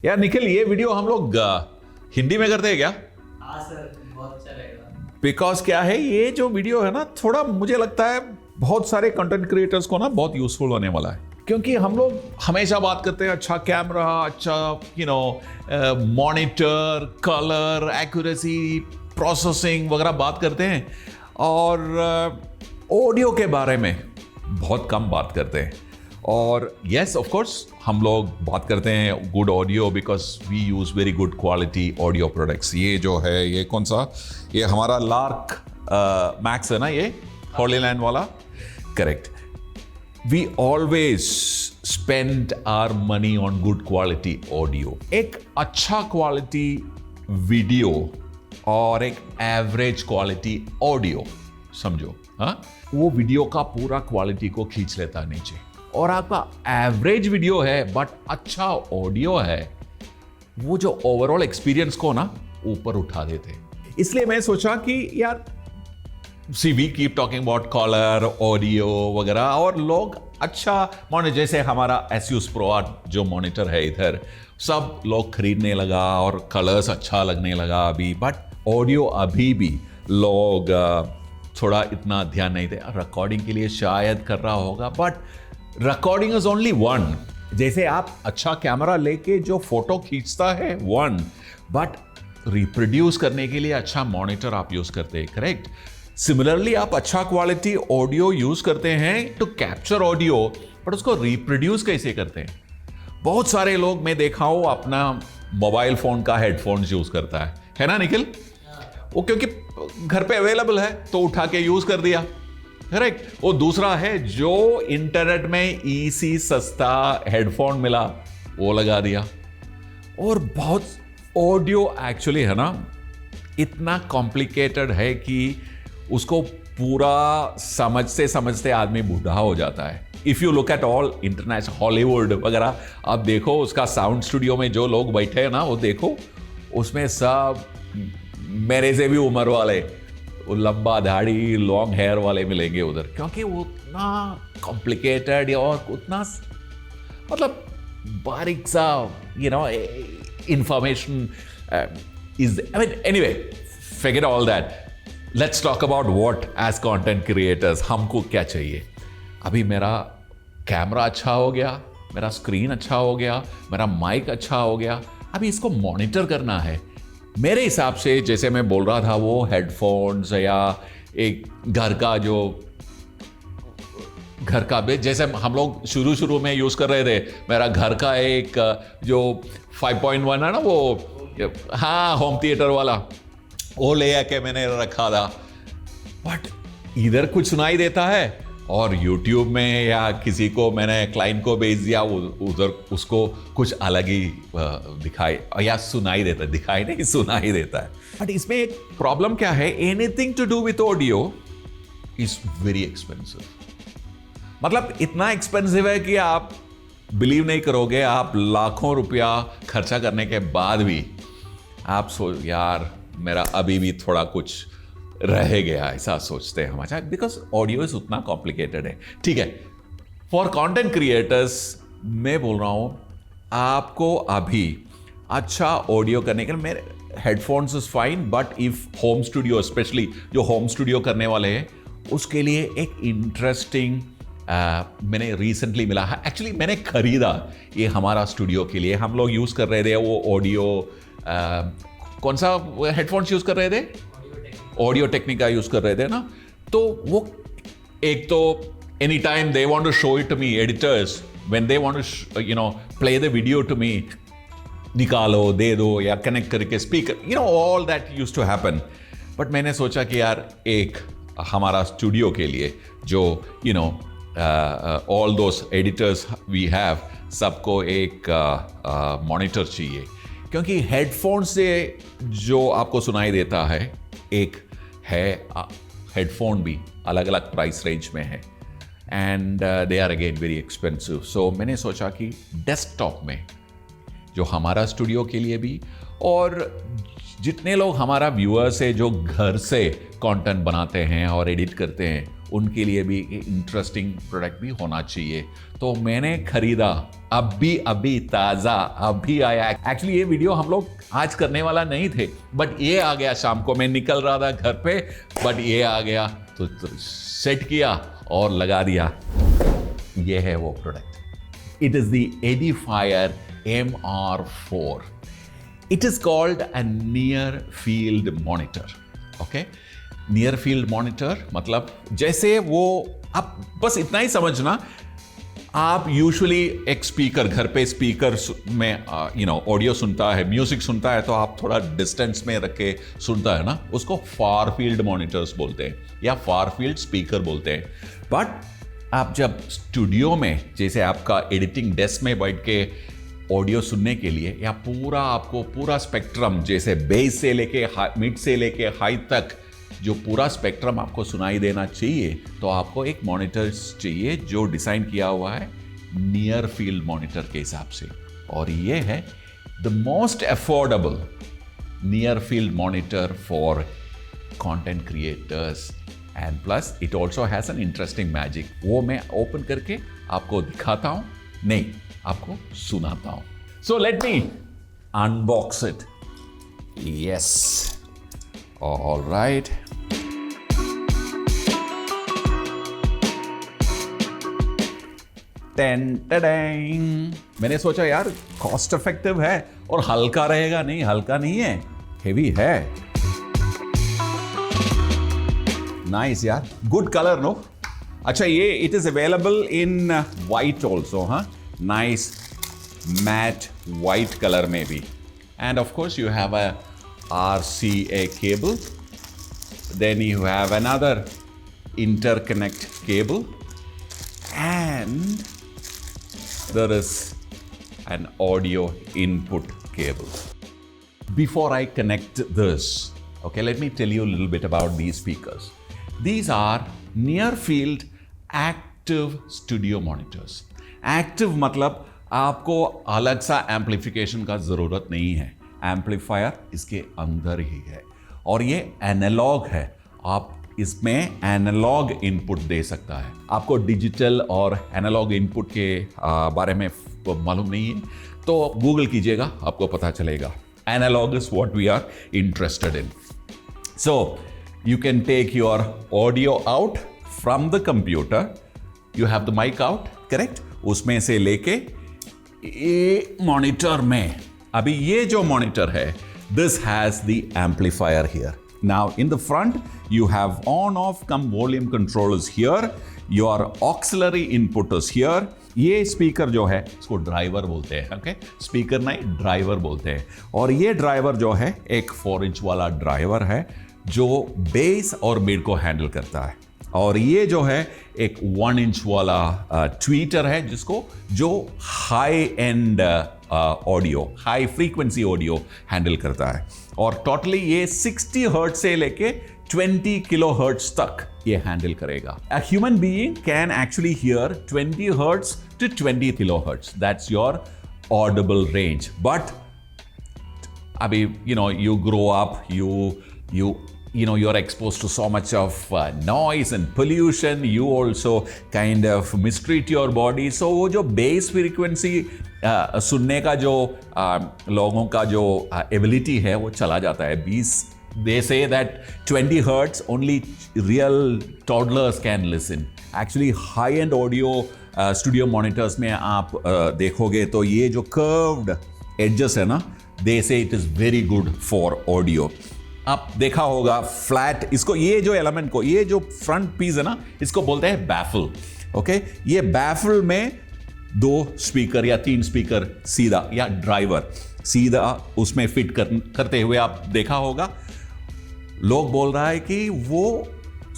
यार निखिल, ये वीडियो हम लोग हिंदी में करते हैं क्या? हाँ सर, बहुत अच्छा रहेगा। बिकॉज क्या है, ये जो वीडियो है ना, थोड़ा मुझे लगता है बहुत सारे कंटेंट क्रिएटर्स को ना बहुत यूजफुल होने वाला है। क्योंकि हम लोग हमेशा बात करते हैं अच्छा कैमरा, अच्छा मॉनिटर, कलर, एक्यूरेसी, प्रोसेसिंग वगैरह बात करते हैं, और ऑडियो के बारे में बहुत कम बात करते हैं। और यस, ऑफ कोर्स हम लोग बात करते हैं good audio because we use very good quality audio products. ये जो है, ये कौन सा, ये हमारा लार्क मैक्स है ना, ये हॉलीलैंड वाला, correct. We always spend our money on good quality audio. एक अच्छा क्वालिटी वीडियो और एक एवरेज क्वालिटी ऑडियो, समझो, हाँ, वो वीडियो का पूरा क्वालिटी को खींच लेता है नीचे। और आपका एवरेज वीडियो है बट अच्छा ऑडियो है, वो जो ओवरऑल एक्सपीरियंस को ना ऊपर उठा देते। इसलिए मैं सोचा कि यार, see we keep talking about colour, audio वगैरह, और लोग अच्छा मॉनिटर, जैसे हमारा Asus ProArt जो मॉनिटर है इधर, सब लोग खरीदने लगा और कलर्स अच्छा लगने लगा अभी, बट ऑडियो अभी भी लोग थोड़ा इतना ध्यान नहीं दे। रिकॉर्डिंग के लिए शायद कर रहा होगा, but recording is only one. जैसे आप अच्छा कैमरा लेके जो फोटो खींचता है वन, बट रिप्रोड्यूस करने के लिए अच्छा मॉनिटर आप यूज करते हैं, करेक्ट। सिमिलरली आप अच्छा क्वालिटी ऑडियो यूज करते हैं टू कैप्चर ऑडियो, बट उसको रिप्रोड्यूस कैसे करते हैं? बहुत सारे लोग मैं देखा हूं अपना मोबाइल फोन का हेडफोन्स यूज करता है ना निखिल? वो क्योंकि घर पे अवेलेबल है तो उठा के यूज कर दिया, करेक्ट। वो दूसरा है जो इंटरनेट में इजी सस्ता हेडफोन मिला, वो लगा दिया। और बहुत ऑडियो एक्चुअली है ना, इतना कॉम्प्लिकेटेड है कि उसको पूरा समझते समझते आदमी बूढ़ा हो जाता है। If you look at all international Hollywood वगैरह, आप देखो उसका साउंड स्टूडियो में जो लोग बैठे हैं ना, वो देखो उसमें सब मेरे से भी उम्र वाले, लंबा दाढ़ी, लॉन्ग हेयर वाले मिलेंगे उधर, क्योंकि वो उतना कॉम्प्लिकेटेड और उतना मतलब बारीक सा information is, I mean, anyway, figure all that. Let's talk about what as content creators हमको क्या चाहिए। अभी मेरा कैमरा अच्छा हो गया, मेरा स्क्रीन अच्छा हो गया, मेरा माइक अच्छा हो गया, अभी इसको मॉनिटर करना है। मेरे हिसाब से, जैसे मैं बोल रहा था, वो हेडफोन्स या एक घर का जैसे हम लोग शुरू में यूज कर रहे थे, मेरा घर का एक जो 5.1 है ना, वो, हाँ, होम थिएटर वाला, वो ले आके मैंने रखा था। बट इधर कुछ सुनाई देता है, और YouTube में या किसी को मैंने क्लाइंट को भेज दिया, उधर उसको कुछ अलग ही दिखाई या सुनाई देता है, दिखाई नहीं, सुनाई देता है। बट इसमें एक प्रॉब्लम क्या है, anything to do with audio is very expensive. मतलब इतना एक्सपेंसिव है कि आप बिलीव नहीं करोगे, आप लाखों रुपया खर्चा करने के बाद भी आप यार मेरा अभी भी थोड़ा कुछ रह गया, ऐसा सोचते हैं हमारा, बिकॉज ऑडियो इज उतना कॉम्प्लिकेटेड है। ठीक है, फॉर कंटेंट क्रिएटर्स मैं बोल रहा हूं, आपको अभी अच्छा ऑडियो करने के लिए मेरे headphones is fine, but if home studio, specially जो होम स्टूडियो करने वाले हैं, उसके लिए एक इंटरेस्टिंग मैंने रिसेंटली मिला है। एक्चुअली मैंने खरीदा ये हमारा स्टूडियो के लिए, हम लोग यूज कर रहे थे वो ऑडियो, कौन सा हेडफोन्स यूज कर रहे थे? ऑडियो टेक्निका यूज कर रहे थे ना। तो वो एक तो any time they want to show it to me, editors when they want to play the video to me, निकालो, दे दो, या कनेक्ट करके speaker, all that used to happen. But मैंने सोचा कि यार एक हमारा स्टूडियो के लिए जो all those editors we have, सबको एक मॉनिटर चाहिए, क्योंकि हेडफोन से जो आपको सुनाई देता है, एक है हेडफोन भी अलग अलग प्राइस रेंज में है, and they are again very expensive. So मैंने सोचा कि डेस्कटॉप में जो हमारा स्टूडियो के लिए भी, और जितने लोग हमारा व्यूअर्स है जो घर से कंटेंट बनाते हैं और एडिट करते हैं, उनके लिए भी इंटरेस्टिंग प्रोडक्ट भी होना चाहिए। तो मैंने खरीदा, अभी ताज़ा अभी आया। एक्चुअली ये वीडियो हम लोग आज करने वाला नहीं थे, बट ये आ गया शाम को। मैं निकल रहा था घर पे, बट ये आ गया तो सेट किया और लगा दिया। ये है वो product. It is the edifier MR4. It is called a near field monitor. Okay? Near field monitor मतलब जैसे वो, आप बस इतना ही समझना, आप यूजुअली एक स्पीकर, घर पे स्पीकर में ऑडियो सुनता है, म्यूजिक सुनता है, तो आप थोड़ा डिस्टेंस में रख के सुनता है ना, उसको फार फील्ड मॉनिटर्स बोलते हैं या फार फील्ड स्पीकर बोलते हैं। बट आप जब स्टूडियो में, जैसे आपका एडिटिंग डेस्क में बैठ के ऑडियो सुनने के लिए, या आपको पूरा स्पेक्ट्रम, जैसे बेस से लेके मिड से लेके हाई तक जो पूरा स्पेक्ट्रम आपको सुनाई देना चाहिए, तो आपको एक मॉनिटर चाहिए जो डिज़ाइन किया हुआ है नियर फील्ड मॉनिटर के हिसाब से। और ये है the most affordable near field monitor for content creators, and plus it also has an interesting magic. वो मैं ओपन करके आपको दिखाता हूँ, नहीं आपको सुनाता हूँ। So let me unbox it. Yes, all right. मैंने सोचा यार कॉस्ट इफेक्टिव है और हल्का रहेगा, नहीं हल्का नहीं है, हेवी है। नाइस यार, गुड कलर नो। अच्छा, ये it is available in white also, हाँ, नाइस मैट वाइट कलर में भी। And of course you have a RCA cable, then you have another interconnect cable, and there is an audio input cable. Before I connect this, okay, let me tell you a little bit about these speakers. These are near field active studio monitors. Active मतलब आपको अलग सा amplification का जरूरत नहीं है, amplifier इसके अंदर ही है, और ये एनालॉग है। आप इसमें एनालॉग इनपुट दे सकता है। आपको डिजिटल और एनालॉग इनपुट के बारे में मालूम नहीं है तो गूगल कीजिएगा, आपको पता चलेगा। Analogue is what we are interested in. So you can take your audio out from the computer, you have the mic out, correct, उसमें से लेके ये मॉनिटर में, अभी ये जो मॉनिटर है, this has the amplifier here. Now in the front you have on off come volume controllers here, your auxiliary input is here. ये स्पीकर जो है इसको ड्राइवर बोलते हैं, ओके, स्पीकर नहीं ड्राइवर बोलते हैं। और ये ड्राइवर जो है एक 4 इंच वाला ड्राइवर है जो बेस और मिड को हैंडल करता है। और ये जो है एक 1 इंच वाला ट्वीटर है जिसको, जो high and audio, high frequency audio handle करता है। और टोटली ये 60 हर्ट्ज से लेके 20 किलो हर्ट्ज तक ये हैंडल करेगा। A human being can actually hear 20 hertz to 20 kilohertz. That's your audible range. But abhi, you grow up, you're exposed to so much of noise and pollution. You also kind of mistreat your body. So वो जो bass frequency सुनने का जो लोगों का जो ability है वो चला जाता है। They say that 20 hertz only real toddlers can listen. Actually high-end audio studio monitors में आप देखोगे तो ये जो curved edges है ना, they say it is very good for audio. आप देखा होगा फ्लैट, इसको, ये जो एलिमेंट को, ये जो फ्रंट पीस है ना, इसको बोलते हैं बैफल, ओके। ये बैफल में 2 स्पीकर या 3 स्पीकर सीधा या ड्राइवर सीधा उसमें फिट करते हुए आप देखा होगा। लोग बोल रहा है कि वो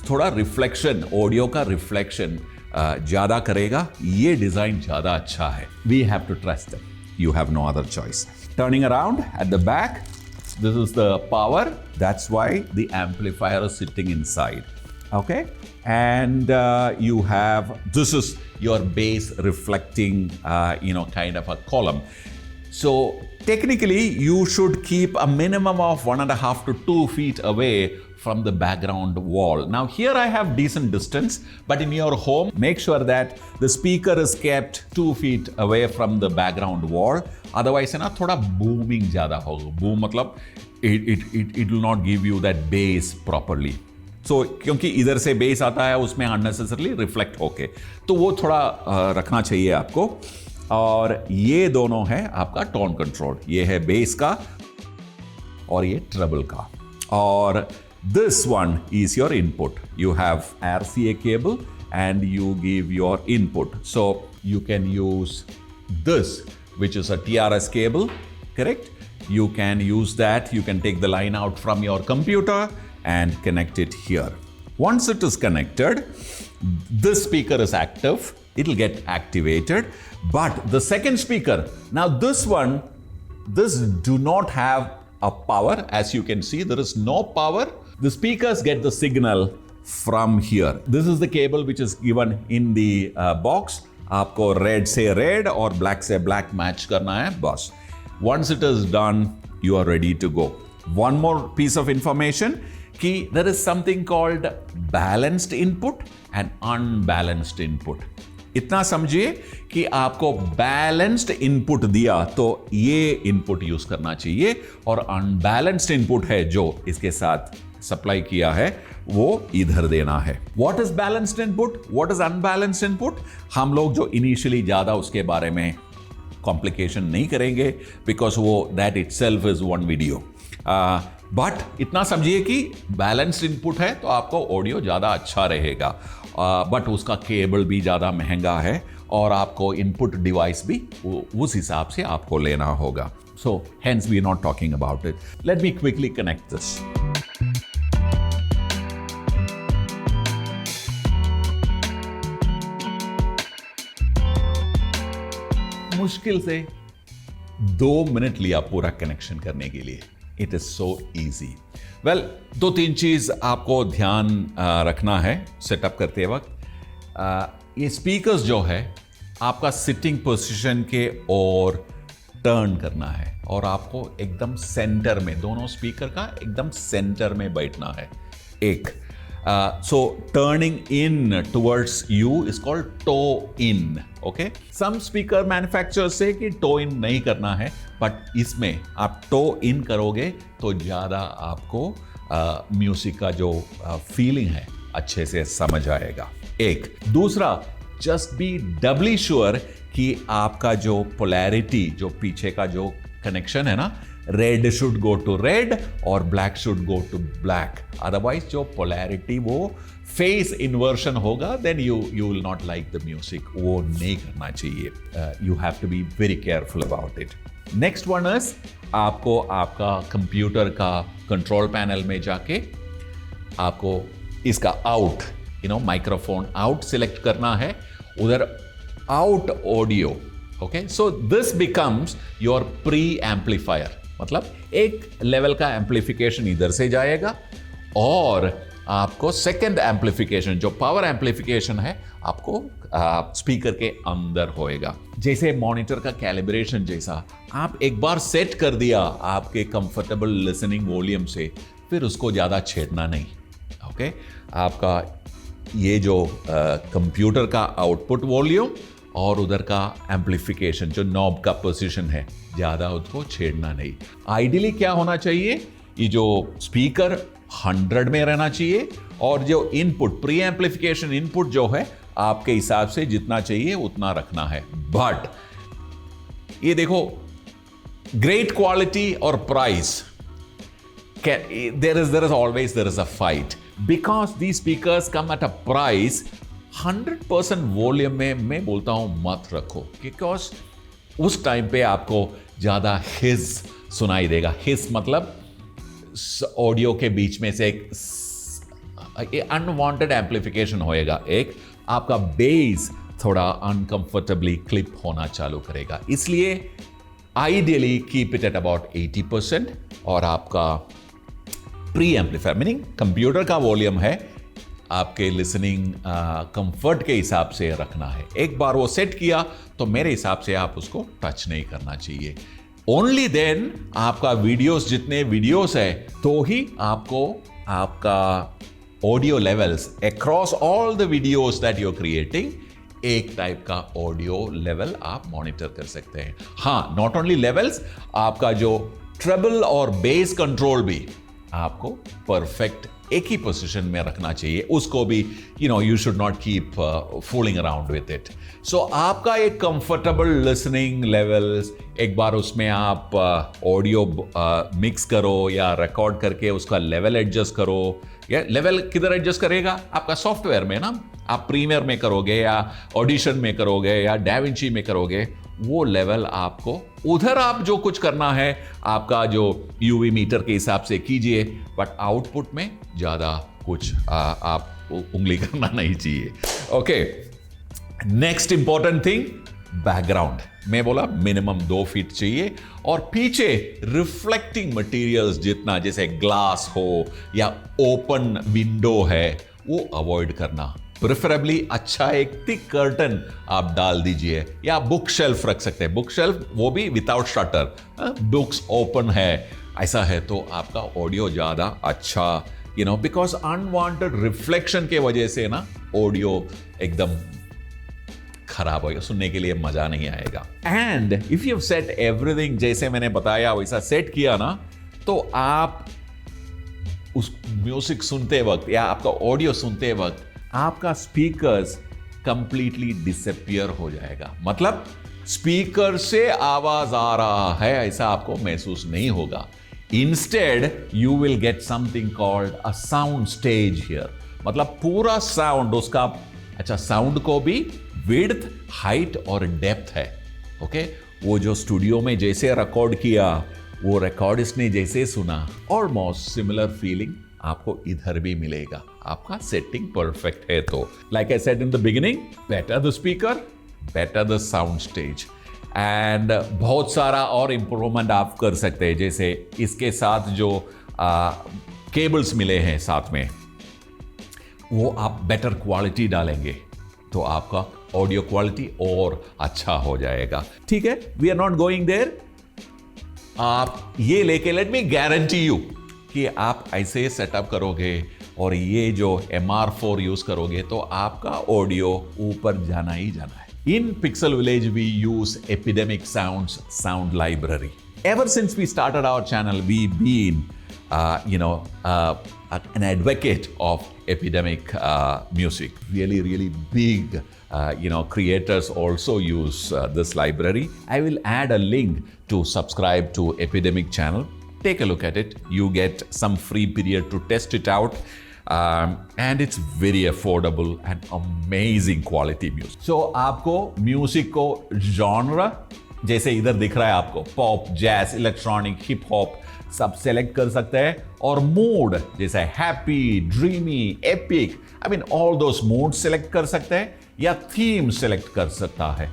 थोड़ा रिफ्लेक्शन, ऑडियो का रिफ्लेक्शन ज्यादा करेगा, ये डिजाइन ज्यादा अच्छा है। We have to trust it, you have no other choice. Turning around at the back, this is the power, that's why the amplifier is sitting inside, okay. And you have, this is your bass reflecting kind of a column. So technically you should keep a minimum of 1.5 to 2 feet away from the background wall. Now here I have decent distance, but in your home make sure that the speaker is kept 2 feet away from the background wall. Otherwise है ना थोड़ा booming ज़्यादा होगा. Boom मतलब it will not give you that bass properly. So क्योंकि इधर से base आता है उसमें unnecessarily रिफ्लेक्ट होके, तो वो थोड़ा रखना चाहिए आपको. और ये दोनों है आपका टोन कंट्रोल. ये है बेस का और ये ट्रबल का. और this one is your input. You have RCA cable and you give your input. So you can use this, which is a TRS cable, correct? You can use that. You can take the line out from your computer and connect it here. Once it is connected, this speaker is active. It'll get activated. But the second speaker, now this one, this do not have a power. As you can see, there is no power. The speakers get the signal from here. This is the cable which is given in the box. आपको red से red और black से black match करना है बस. Once it is done, you are ready to go. One more piece of information कि there is something called balanced input and unbalanced input. इतना समझिए कि आपको बैलेंस्ड इनपुट दिया तो ये इनपुट यूज करना चाहिए, और अनबैलेंस्ड इनपुट है जो इसके साथ सप्लाई किया है वो इधर देना है. What is balanced input, what is unbalanced input, हम लोग जो इनिशियली ज्यादा उसके बारे में कॉम्प्लिकेशन नहीं करेंगे बिकॉज वो that itself is one video. But इतना समझिए कि बैलेंस्ड इनपुट है तो आपको ऑडियो ज़्यादा अच्छा रहेगा, बट उसका केबल भी ज़्यादा महंगा है और आपको इनपुट डिवाइस भी उस हिसाब से आपको लेना होगा. So hence we are not talking about it. Let me quickly connect this. मुश्किल से 2 मिनट लिया पूरा कनेक्शन करने के लिए. It is so easy. Well 2-3 चीज आपको ध्यान रखना है सेटअप करते वक्त. ये स्पीकर्स जो है आपका सिटिंग पोजीशन के और टर्न करना है, और आपको एकदम सेंटर में, दोनों स्पीकर का एकदम सेंटर में बैठना है. एक so turning in towards you is called toe in. Okay, some speaker manufacturers say कि toe in नहीं करना है, but इसमें आप toe in करोगे तो ज़्यादा आपको म्यूजिक का जो फीलिंग है अच्छे से समझ आएगा. एक दूसरा, just be doubly sure कि आपका जो पोलैरिटी, जो पीछे का जो कनेक्शन है ना, red should go to red और black should go to black. Otherwise जो पोलैरिटी वो फेस इन्वर्शन होगा, then you will not like the music. वो नहीं करना चाहिए. You have to be very careful about it. Next one is आपको आपका कंप्यूटर का कंट्रोल पैनल में जाके आपको इसका आउट, माइक्रोफोन आउट सिलेक्ट करना है. उधर out audio. Okay, so this becomes your pre amplifier. मतलब एक लेवल का एम्पलीफिकेशन इधर से जाएगा और आपको सेकंड एम्पलीफिकेशन जो पावर एम्पलीफिकेशन है आपको स्पीकर के अंदर होएगा. जैसे मॉनिटर का कैलिब्रेशन जैसा आप एक बार सेट कर दिया आपके कंफर्टेबल लिसनिंग वॉल्यूम से, फिर उसको ज़्यादा छेड़ना नहीं. ओके, आपका ये जो कंप्यूटर का आउटपुट वॉल्यूम और उधर का एम्पलीफिकेशन जो नॉब का पोजीशन है, ज़्यादा उसको छेड़ना नहीं. आइडियली क्या होना चाहिए, ये जो स्पीकर 100 में रहना चाहिए और जो इनपुट प्री एम्पलीफिकेशन इनपुट जो है आपके हिसाब से जितना चाहिए उतना रखना है. बट ये देखो, ग्रेट क्वालिटी और price, there is always a fight because these speakers come at a price 100% volume में मैं बोलता हूं मत रखो, बिकॉज उस टाइम पे आपको ज्यादा हिज सुनाई देगा. हिज मतलब ऑडियो के बीच में से एक अनवांटेड एम्पलीफिकेशन होएगा. एक आपका बेस थोड़ा अनकंफर्टेबली क्लिप होना चालू करेगा. इसलिए ideally keep it at about 80%. और आपका प्री एम्पलीफायर मीनिंग कंप्यूटर का वॉल्यूम है आपके लिसनिंग कंफर्ट के हिसाब से रखना है. एक बार वो सेट किया तो मेरे हिसाब से आप उसको टच नहीं करना चाहिए. ओनली देन आपका वीडियोस, जितने वीडियोस है, तो ही आपको आपका audio levels across all the videos that you are creating, एक टाइप का ऑडियो लेवल आप मॉनिटर कर सकते हैं. हाँ, नॉट ओनली लेवल्स, आपका जो ट्रेबल और बेस कंट्रोल भी आपको परफेक्ट एक ही पोजीशन में रखना चाहिए. उसको भी you should not keep fooling around with it. So आपका एक कंफर्टेबल लिसनिंग लेवल्स, एक बार उसमें आप ऑडियो मिक्स करो या रिकॉर्ड करके उसका लेवल एडजस्ट करो. या लेवल किधर एडजस्ट करेगा? आपका सॉफ्टवेयर में ना, आप प्रीमियर में करोगे या ऑडिशन में करोगे या डैविंची में करोगे, वो लेवल आपको उधर आप जो कुछ करना है आपका जो यूवी मीटर के हिसाब से कीजिए, बट आउटपुट में ज्यादा कुछ आप उंगली करना नहीं चाहिए. Okay, next important thing, background. मैं बोला मिनिमम 2 फीट चाहिए, और पीछे रिफ्लेक्टिंग मटेरियल्स जितना, जैसे ग्लास हो या ओपन विंडो है, वो अवॉइड करना. प्रेफरेबली अच्छा एक थिक कर्टन आप डाल दीजिए, या बुक शेल्फ रख सकते हैं. बुक शेल्फ वो भी विदाउट शटर, बुक्स ओपन है, ऐसा है तो आपका ऑडियो ज्यादा अच्छा, बिकॉज अनवांटेड रिफ्लेक्शन के वजह से ना ऑडियो एकदम खराब होगा, सुनने के लिए मजा नहीं आएगा. And if you set everything जैसे मैंने बताया वैसा सेट किया ना, तो आप उस म्यूजिक सुनते वक्त या आपका ऑडियो सुनते वक्त आपका स्पीकर्स कंप्लीटली डिसअपियर हो जाएगा. मतलब स्पीकर से आवाज आ रहा है ऐसा आपको महसूस नहीं होगा. Instead you will get something called a sound stage here. मतलब पूरा साउंड उसका, अच्छा, साउंड को भी विड्थ, हाइट और डेप्थ है. ओके, वो जो स्टूडियो में जैसे रिकॉर्ड किया, वो रिकॉर्डिस्ट ने जैसे सुना, ऑलमोस्ट सिमिलर फीलिंग आपको इधर भी मिलेगा. आपका सेटिंग परफेक्ट है तो. Like I said in the beginning, better the speaker, better the sound stage. And बहुत सारा और इंप्रूवमेंट आप कर सकते हैं. जैसे इसके साथ जो केबल्स मिले हैं साथ में, वो आप बेटर क्वालिटी डालेंगे तो आपका ऑडियो क्वालिटी और अच्छा हो जाएगा. ठीक है, we are not going there. आप ये लेके, लेट मी गारंटी यू कि आप ऐसे सेटअप करोगे और ये जो MR4 यूज करोगे तो आपका ऑडियो ऊपर जाना ही जाना है. In Pixel Village, we use Epidemic Sounds sound library. Ever since we started our channel, we've been, an advocate of Epidemic music. Really, really big, creators also use this library. I will add a link to subscribe to Epidemic channel. Take a look at it. You get some free period to test it out. And it's very affordable and amazing quality music. So आपको music को genre, जैसे इधर दिख रहा है आपको, pop, jazz, electronic, hip hop, सब select कर सकते हैं. और मूड जैसे happy, dreamy, epic, all those mood select कर सकते हैं, या थीम सेलेक्ट कर सकता है.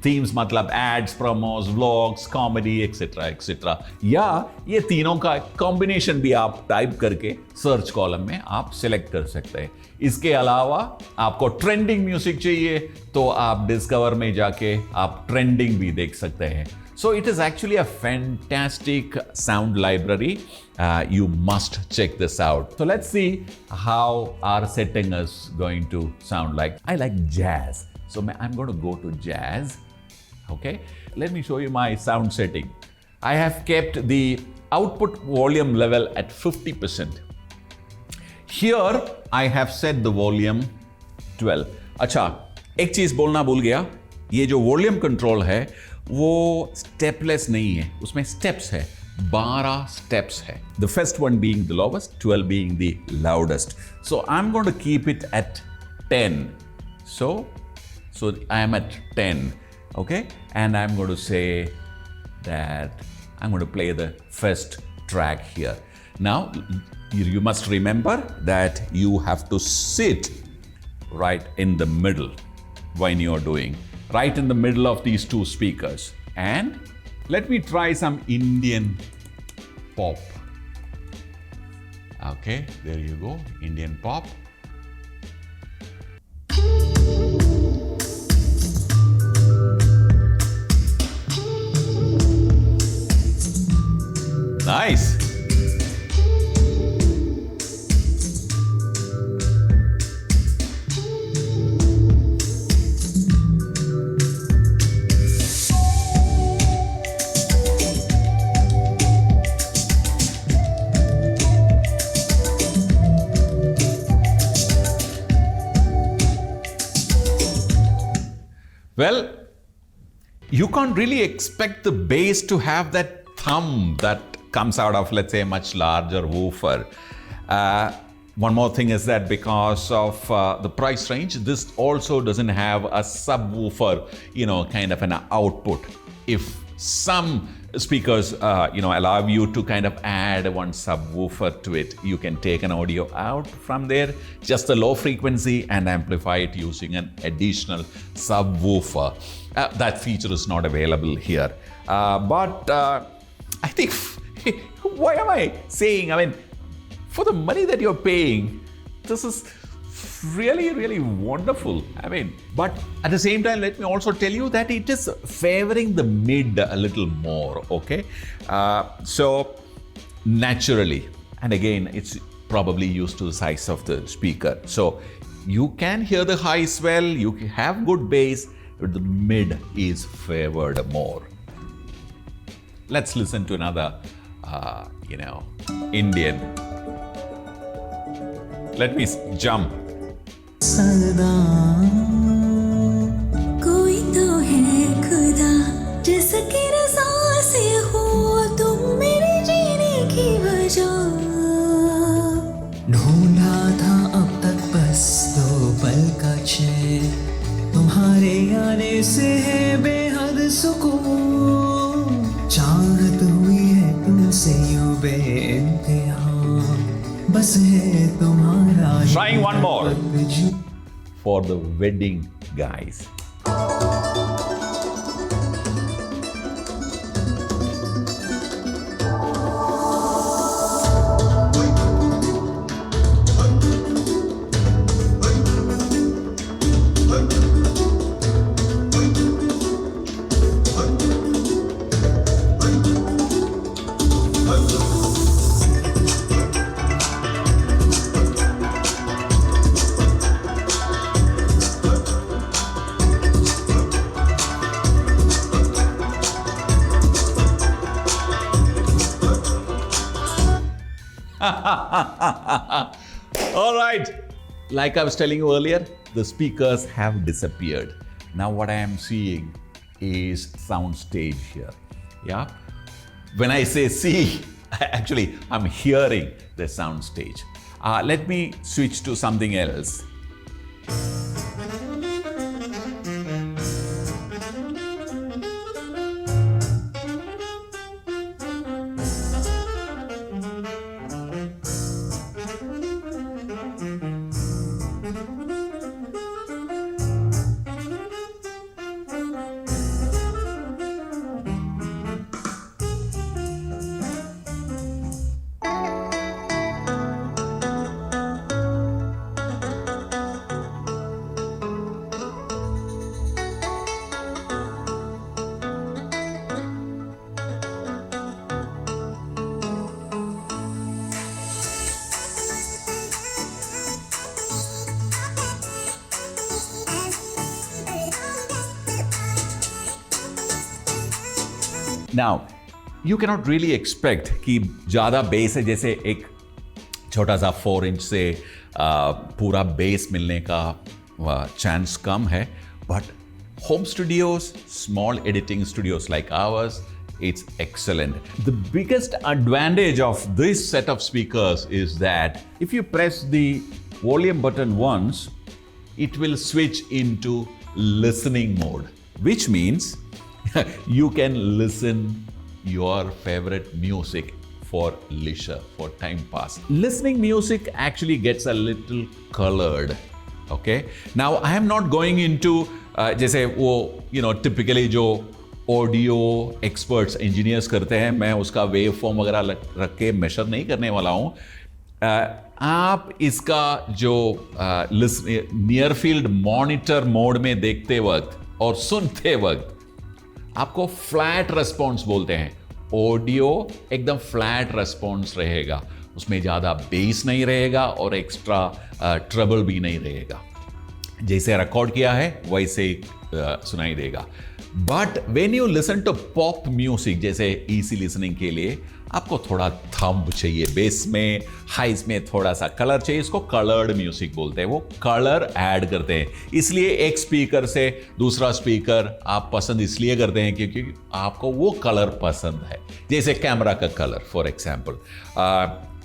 थीम्स मतलब ads, promos, vlogs, comedy, etcetera etcetera. या ये तीनों का कॉम्बिनेशन भी आप टाइप करके सर्च कॉलम में आप सिलेक्ट कर सकते हैं. इसके अलावा आपको ट्रेंडिंग म्यूजिक चाहिए तो आप डिस्कवर में जाके आप ट्रेंडिंग भी देख सकते हैं. So it is actually a fantastic sound library. You must check this out. So let's see how our setting is going to sound like. I like jazz. So I'm going to go to jazz. Okay. Let me show you my sound setting. I have kept the output volume level at 50%. Here I have set the volume 12. अच्छा, एक चीज बोलना भूल गया. ये जो volume control है वो स्टेपलेस नहीं है, उसमें स्टेप्स है. 12 स्टेप्स है. The first one being the lowest, 12 being the loudest. So I'm going to keep it at 10. So I am at 10. Okay, and I'm going to say that I'm going to play the first track here. Now you must remember that you have to sit right in the middle when you're doing. Right in the middle of these two speakers. And let me try some Indian pop. Okay, there you go, Indian pop. Nice. Well, you can't really expect the bass to have that thumb that comes out of, let's say, a much larger woofer. One more thing is that because of the price range, this also doesn't have a subwoofer, kind of an output. If some speakers, allow you to kind of add one subwoofer to it, you can take an audio out from there, just a low frequency, and amplify it using an additional subwoofer. That feature is not available here. But I think, why am I saying, for the money that you're paying, this is really, really wonderful. But at the same time, let me also tell you that it is favoring the mid a little more, okay? So naturally, and again, it's probably used to the size of the speaker. So you can hear the highs well, you have good bass, but the mid is favored more. Let's listen to another, Indian. Let me jump. कोई तो है खुदा जिसकी रज़ा से हो तुम मेरे जीने की वजह ढूंढा था अब तक बस दो पल का चैन तुम्हारे आने से है बेहद सुकून चाहत हुई है तुमसे यूं बेइंतहा बस है तुम्हारा Trying one more for the wedding guys. All right. Like I was telling you earlier, the speakers have disappeared. Now what I am seeing is soundstage here. Yeah. When I say see, actually I'm hearing the soundstage. Let me switch to something else. Now, you cannot really expect कि ज़्यादा base है जैसे एक छोटा सा 4 inch से पूरा base मिलने का चांस कम है but home studios, small editing studios like ours, it's excellent. The biggest advantage of this set of speakers is that if you press the volume button once, it will switch into listening mode, which means you can listen your favorite music for leisure, for time pass. Listening music actually gets a little colored. Okay. Now I am not going into जैसे वो typically जो audio experts engineers करते हैं, मैं उसका wave form वगैरह रख के मेजर नहीं करने वाला हूँ. आप इसका जो नियर फील्ड मॉनिटर मोड में देखते वक्त और सुनते वक्त आपको फ्लैट रिस्पॉन्स बोलते हैं, ऑडियो एकदम फ्लैट रेस्पॉन्स रहेगा, उसमें ज़्यादा बेस नहीं रहेगा और एक्स्ट्रा ट्रबल भी नहीं रहेगा। जैसे रिकॉर्ड किया है वैसे सुनाई देगा। But when you listen to pop music, जैसे इजी लिसनिंग के लिए आपको थोड़ा थंब चाहिए, बेस में हाइज में थोड़ा सा कलर चाहिए, इसको कलर्ड म्यूजिक बोलते हैं। वो कलर ऐड करते हैं, इसलिए एक स्पीकर से दूसरा स्पीकर आप पसंद इसलिए करते हैं क्योंकि आपको वो कलर पसंद है, जैसे कैमरा का कलर फॉर एग्जाम्पल।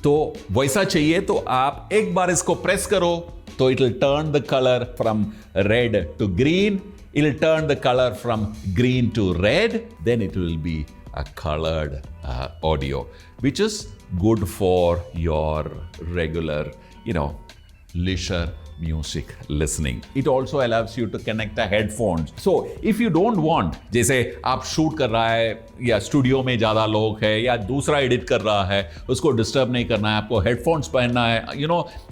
तो वैसा चाहिए तो आप एक बार इसको प्रेस करो तो it will turn the colour from red to green, it will turn the color from green to red, then it will be a colored audio, which is good for your regular, leisure music listening. It also allows you to connect the headphones. So if you don't want, जैसे आप shoot कर रहा है या studio में ज़्यादा लोग है या दूसरा एडिट कर रहा है, उसको डिस्टर्ब नहीं करना है, आपको हेडफोन्स पहनना है,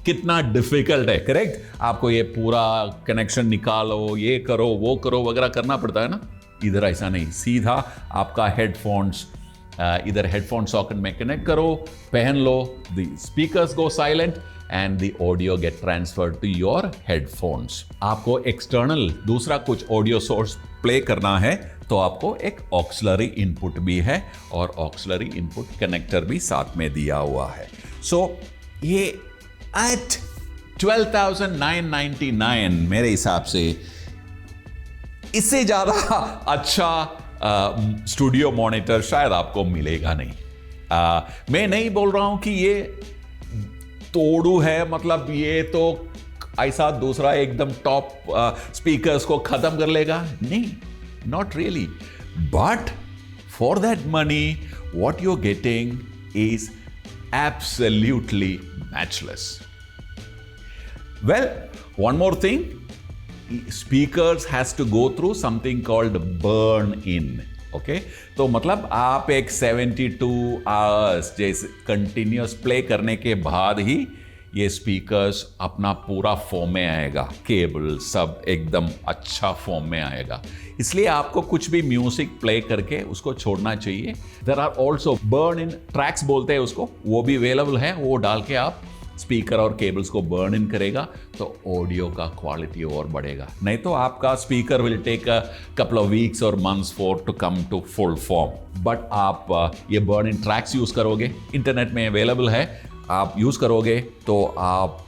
कितना डिफिकल्ट है, करेक्ट? आपको ये पूरा कनेक्शन निकालो, ये करो, वो करो वगैरह करना पड़ता है ना। इधर ऐसा नहीं, सीधा आपका हेडफोन्स इधर हेडफोन सॉकेट में कनेक्ट करो, पहन लो, the speakers go silent and the audio get transferred to your headphones. आपको एक्सटर्नल दूसरा कुछ ऑडियो सोर्स प्ले करना है तो आपको एक ऑक्सिलरी इनपुट भी है और ऑक्सिलरी इनपुट कनेक्टर भी साथ में दिया हुआ है। सो ये एट 12,999 मेरे हिसाब से इससे ज़्यादा अच्छा स्टूडियो मॉनिटर शायद आपको मिलेगा नहीं। मैं नहीं बोल रहा हूं कि ये तोड़ू है, मतलब ये तो ऐसा दूसरा एकदम टॉप स्पीकर्स को खत्म कर लेगा, नहीं, not really. But for that money what you are getting is absolutely matchless. Well, one more thing, speakers has to go through something called burn in, okay? तो मतलब आप एक 72 आवर्स जैसे कंटिन्यूस प्ले करने के बाद ही ये स्पीकर्स अपना पूरा फॉर्म में आएगा, केबल सब एकदम अच्छा फॉर्म में आएगा। इसलिए आपको कुछ भी म्यूजिक प्ले करके उसको छोड़ना चाहिए। There are also burn in tracks बोलते हैं उसको, वो भी अवेलेबल है, वो डाल के आप स्पीकर और केबल्स को बर्न इन करेगा तो ऑडियो का क्वालिटी और बढ़ेगा। नहीं तो आपका speaker will take a couple of weeks और months for to come to full form. But आप ये बर्न इन ट्रैक्स यूज करोगे, इंटरनेट में अवेलेबल है, आप यूज करोगे तो आप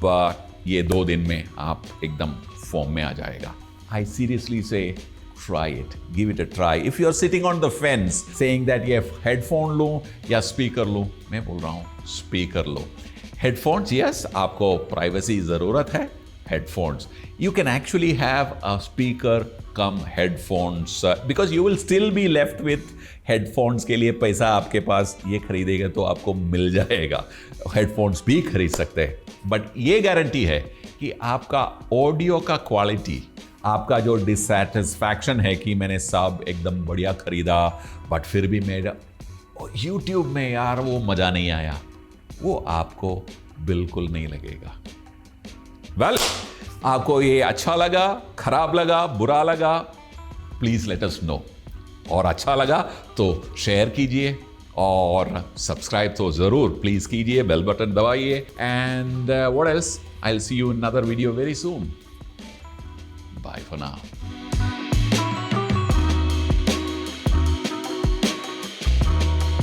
ये 2 दिन में आप एकदम फॉर्म में आ जाएगा। आई सीरियसली से try it, give it a try. If you are sitting on the fence saying that ये हेडफोन लूं या स्पीकर लूं, मैं बोल रहा हूं स्पीकर लो। हेडफोन्स, यस, आपको प्राइवेसी ज़रूरत है, headphones you can actually have a speaker come headphones because you will still be left with headphones के लिए पैसा आपके पास, ये खरीदेगा तो आपको मिल जाएगा, हेडफोन्स भी खरीद सकते हैं। बट ये गारंटी है कि आपका ऑडियो का क्वालिटी, आपका जो डिससेटिस्फैक्शन है कि मैंने सब एकदम बढ़िया खरीदा बट फिर भी मेरा यूट्यूब में यार वो मज़ा नहीं आया, वो आपको बिल्कुल नहीं लगेगा। वेल, आपको ये अच्छा लगा, खराब लगा, बुरा लगा, प्लीज लेट अस नो। और अच्छा लगा तो शेयर कीजिए और सब्सक्राइब तो जरूर प्लीज कीजिए, बेल बटन दबाइए। And what else, I will see you in another video very soon. Bye for now.